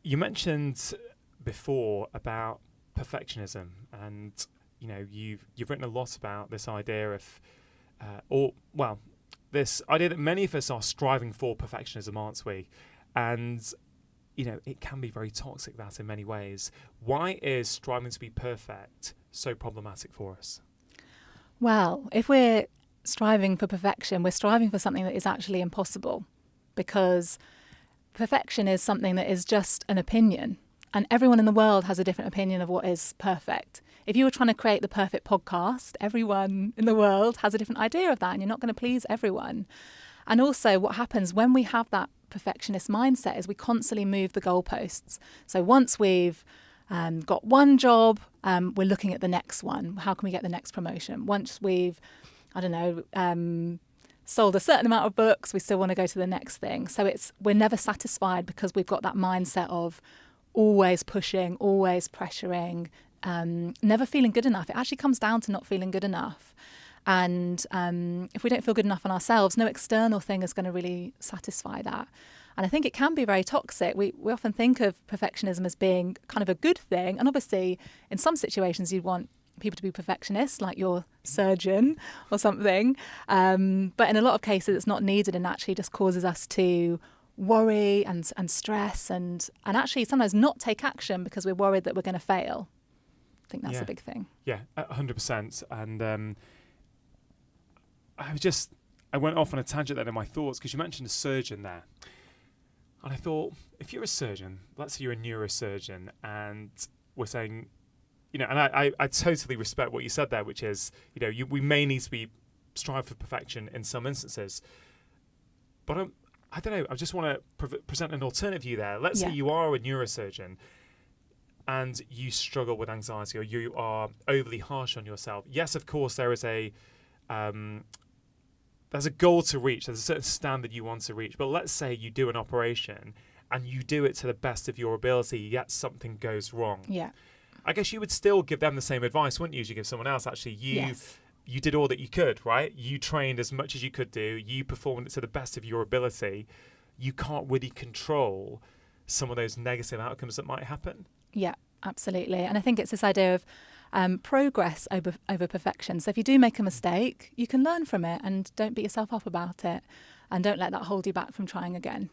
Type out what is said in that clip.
You mentioned before about perfectionism, and you've written a lot about this idea of, this idea that many of us are striving for perfectionism, aren't we? And it can be very toxic, that in many ways. Why is striving to be perfect so problematic for us? Well, if we're striving for perfection, we're striving for something that is actually impossible, because perfection is something that is just an opinion, and everyone in the world has a different opinion of what is perfect. If you were trying to create the perfect podcast, everyone in the world has a different idea of that, and you're not going to please everyone. And also what happens when we have that perfectionist mindset is we constantly move the goalposts. So once we've got one job, we're looking at the next one. How can we get the next promotion? Once we've, sold a certain amount of books, we still want to go to the next thing. So we're never satisfied because we've got that mindset of always pushing, always pressuring, never feeling good enough. It actually comes down to not feeling good enough. And if we don't feel good enough on ourselves, no external thing is going to really satisfy that. And I think it can be very toxic. We often think of perfectionism as being kind of a good thing. And obviously, in some situations, you'd want people to be perfectionists, like your surgeon or something. But in a lot of cases, it's not needed, and actually just causes us to worry and stress and actually sometimes not take action because we're worried that we're going to fail. I think that's a big thing. Yeah, 100%. And I went off on a tangent then in my thoughts, because you mentioned a surgeon there. And I thought, if you're a surgeon, let's say you're a neurosurgeon, and we're saying, and I totally respect what you said there, which is, we may need to strive for perfection in some instances. But I don't know, I just want to present an alternative view there. Let's say you are a neurosurgeon and you struggle with anxiety, or you are overly harsh on yourself. Yes, of course, there is there's a goal to reach. There's a certain standard you want to reach. But let's say you do an operation and you do it to the best of your ability, yet something goes wrong. Yeah. I guess you would still give them the same advice, wouldn't you, as you give someone else? Actually, you did all that you could, right? You trained as much as you could do. You performed it to the best of your ability. You can't really control some of those negative outcomes that might happen. Yeah, absolutely. And I think it's this idea of progress over perfection. So if you do make a mistake, you can learn from it and don't beat yourself up about it, and don't let that hold you back from trying again.